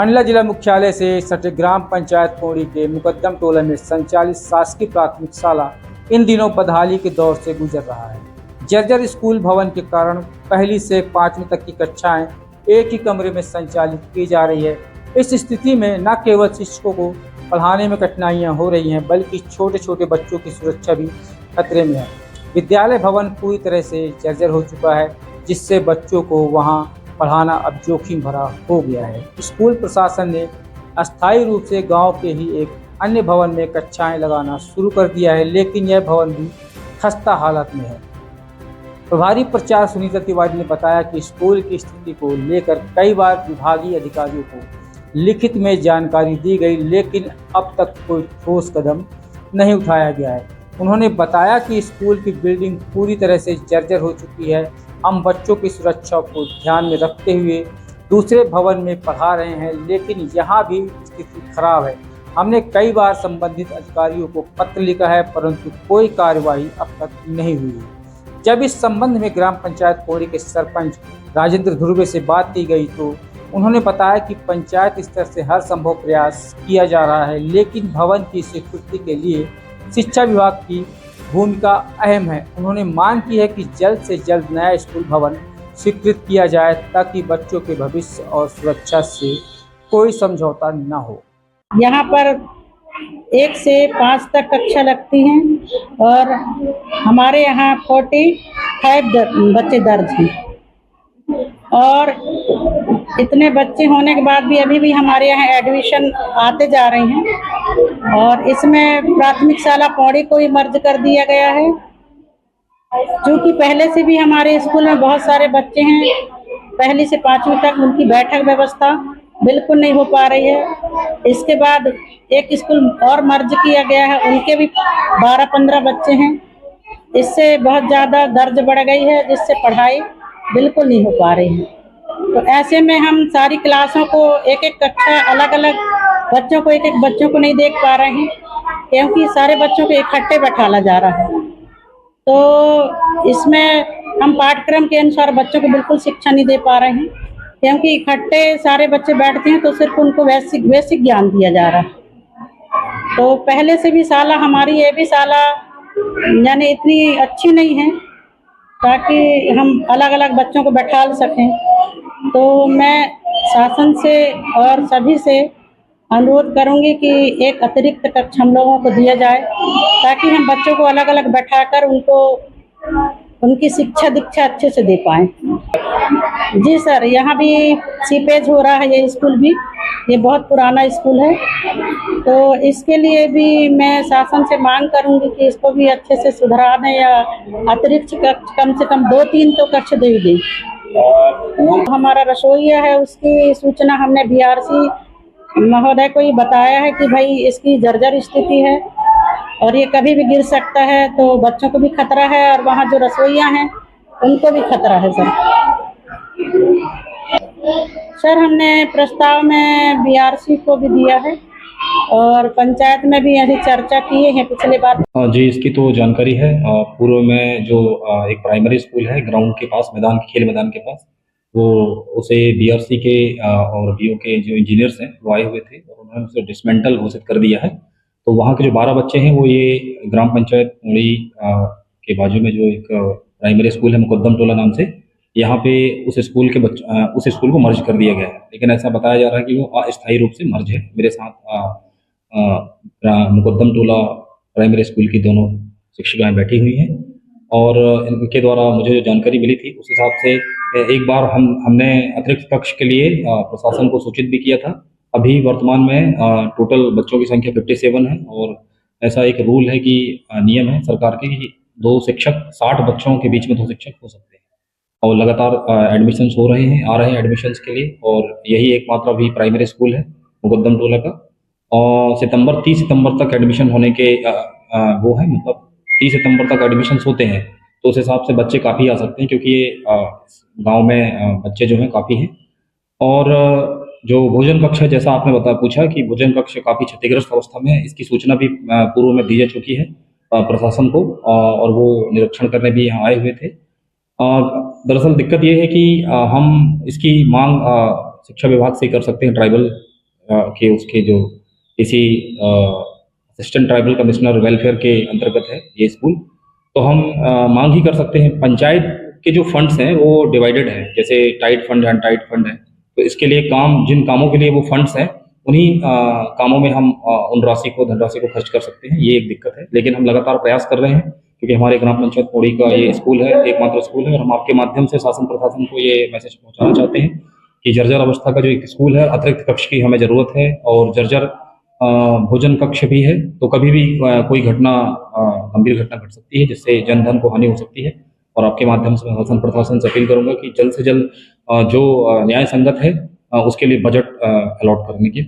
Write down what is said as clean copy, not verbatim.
मंडला जिला मुख्यालय से सटे ग्राम पंचायत कोड़ी के मुकद्दम टोला में संचालित शासकीय प्राथमिक शाला इन दिनों बदहाली के दौर से गुजर रहा है। जर्जर स्कूल भवन के कारण पहली से 5वीं तक की कक्षाएं एक ही कमरे में संचालित की जा रही है। इस स्थिति में न केवल शिक्षकों को पढ़ाने में कठिनाइयां हो रही हैं, बल्कि छोटे छोटे बच्चों की सुरक्षा भी खतरे में है। विद्यालय भवन पूरी तरह से जर्जर हो चुका है, जिससे बच्चों को वहां पढ़ाना अब जोखिम भरा हो गया है। स्कूल प्रशासन ने अस्थायी रूप से गांव के ही एक अन्य भवन में कक्षाएं लगाना शुरू कर दिया है, लेकिन यह भवन भी खस्ता हालत में है। प्रभारी प्रचार सुनीता तिवारी ने बताया कि स्कूल की स्थिति को लेकर कई बार विभागीय अधिकारियों को लिखित में जानकारी दी गई, लेकिन अब तक कोई ठोस कदम नहीं उठाया गया है। उन्होंने बताया कि स्कूल की बिल्डिंग पूरी तरह से जर्जर हो चुकी है। हम बच्चों की सुरक्षा को ध्यान में रखते हुए दूसरे भवन में पढ़ा रहे हैं, लेकिन यहाँ भी स्थिति खराब है। हमने कई बार संबंधित अधिकारियों को पत्र लिखा है, परंतु कोई कार्रवाई अब तक नहीं हुई है। जब इस संबंध में ग्राम पंचायत कोड़ी के सरपंच राजेंद्र ध्रुवे से बात की गई तो उन्होंने बताया कि पंचायत स्तर से हर संभव प्रयास किया जा रहा है, लेकिन भवन की स्वीकृति के लिए शिक्षा विभाग की भूमिका अहम है। उन्होंने मांग की है कि जल्द से जल्द नया स्कूल भवन स्वीकृत किया जाए, ताकि बच्चों के भविष्य और सुरक्षा से कोई समझौता न हो। यहाँ पर 1 से 5 तक कक्षा लगती हैं और हमारे यहाँ 45 बच्चे दर्ज हैं और इतने बच्चे होने के बाद भी अभी भी हमारे यहाँ एडमिशन आते जा रहे हैं और इसमें प्राथमिक शाला पौड़ी को ही मर्ज कर दिया गया है। क्योंकि पहले से भी हमारे स्कूल में बहुत सारे बच्चे हैं, पहली से 5वीं तक उनकी बैठक व्यवस्था बिल्कुल नहीं हो पा रही है। इसके बाद एक स्कूल और मर्ज किया गया है, उनके भी 12-15 बच्चे हैं। इससे बहुत ज़्यादा दर्ज बढ़ गई है, जिससे पढ़ाई बिल्कुल नहीं हो पा रही है। तो ऐसे में हम सारी क्लासों को एक एक कक्षा अलग अलग बच्चों को एक बच्चों को नहीं देख पा रहे हैं, क्योंकि सारे बच्चों को इकट्ठे बैठाला जा रहा है। तो इसमें हम पाठ्यक्रम के अनुसार बच्चों को बिल्कुल शिक्षा नहीं दे पा रहे हैं, क्योंकि इकट्ठे सारे बच्चे बैठते हैं तो सिर्फ उनको बेसिक ज्ञान दिया जा रहा है। तो पहले से भी शाला हमारी ये भी शाला यानी इतनी अच्छी नहीं है ताकि हम अलग अलग बच्चों को बैठा सकें। तो मैं शासन से और सभी से अनुरोध करूंगी कि एक अतिरिक्त कक्ष हम लोगों को दिया जाए, ताकि हम बच्चों को अलग अलग बैठाकर उनको उनकी शिक्षा दीक्षा अच्छे से दे पाएँ। जी सर, यहाँ भी सीपेज हो रहा है, ये स्कूल भी ये बहुत पुराना स्कूल है, तो इसके लिए भी मैं शासन से मांग करूंगी कि इसको भी अच्छे से सुधरा दें या अतिरिक्त कक्ष कम से कम 2-3 तो कक्ष दे दें। हमारा रसोईया है, उसकी सूचना हमने बीआरसी महोदय को ही बताया है कि भाई इसकी जर्जर स्थिति है और ये कभी भी गिर सकता है, तो बच्चों को भी खतरा है और वहाँ जो रसोईया हैं उनको भी खतरा है। सर हमने प्रस्ताव में बीआरसी को भी दिया है और पंचायत में भी यही चर्चा किए हैं पिछले बार। जी, इसकी तो जानकारी है। पूर्व में जो एक प्राइमरी स्कूल है ग्राउंड के पास, मैदान खेल मैदान के पास, वो उसे बीआरसी के और बीओ के जो इंजीनियर्स हैं वो आए हुए थे और उन्होंने उसे डिसमेंटल घोषित कर दिया है। तो वहाँ के जो 12 बच्चे हैं वो ये ग्राम पंचायत कोड़ी के बाजू में जो एक प्राइमरी स्कूल है मुकद्दम टोला नाम से, यहाँ पे उस स्कूल को मर्ज कर दिया गया है। लेकिन ऐसा बताया जा रहा है कि वो अस्थायी रूप से मर्ज है। मेरे साथ मुकद्दम टोला प्राइमरी स्कूल की दोनों शिक्षिकाएं बैठी हुई हैं और इनके द्वारा मुझे जो जानकारी मिली थी उस हिसाब से एक बार हमने अतिरिक्त कक्ष के लिए प्रशासन को सूचित भी किया था। अभी वर्तमान में टोटल बच्चों की संख्या 57 है और ऐसा एक रूल है कि नियम है सरकार के कि 2 शिक्षक 60 बच्चों के बीच में 2 शिक्षक हो सकते हैं और लगातार एडमिशन्स हो रहे हैं, आ रहे हैं एडमिशन्स के लिए। और यही एकमात्र अभी प्राइमरी स्कूल है मुकद्दम टोला का और 30 सितंबर तक एडमिशन होने के वो है, मतलब 30 सितंबर तक एडमिशन्स होते हैं। तो उस हिसाब से बच्चे काफ़ी आ सकते हैं, क्योंकि ये गांव में बच्चे जो हैं काफ़ी हैं। और जो भोजन कक्ष है, जैसा आपने पूछा कि भोजन कक्ष काफ़ी क्षतिग्रस्त अवस्था में है, इसकी सूचना भी पूर्व में दी जा चुकी है प्रशासन को और वो निरीक्षण करने भी यहाँ आए हुए थे। दरअसल दिक्कत ये है कि हम इसकी मांग शिक्षा विभाग से कर सकते हैं, ट्राइबल के उसके जो किसी असिस्टेंट ट्राइबल कमिश्नर वेलफेयर के अंतर्गत है ये स्कूल। तो हम मांग ही कर सकते हैं। पंचायत के जो फंड्स हैं वो डिवाइडेड हैं, जैसे टाइट फंड है, अनटाइट फंड है। तो इसके लिए जिन कामों के लिए वो फंड्स हैं उन्हीं कामों में हम उन धनराशि को खर्च कर सकते हैं। ये एक दिक्कत है, लेकिन हम लगातार प्रयास कर रहे हैं क्योंकि हमारे ग्राम पंचायत पौड़ी का ये स्कूल है, एकमात्र स्कूल है। और हम आपके माध्यम से शासन प्रशासन को ये मैसेज पहुंचाना चाहते हैं कि जर्जर अवस्था का जो एक स्कूल है, अतिरिक्त कक्ष की हमें ज़रूरत है और जर्जर भोजन कक्ष भी है। तो कभी भी कोई गंभीर घटना घट सकती है जिससे जनधन को हानि हो सकती है। और आपके माध्यम से मैं शासन प्रशासन से अपील करूंगा कि जल्द से जल्द जो न्याय संगत है उसके लिए बजट अलॉट करने की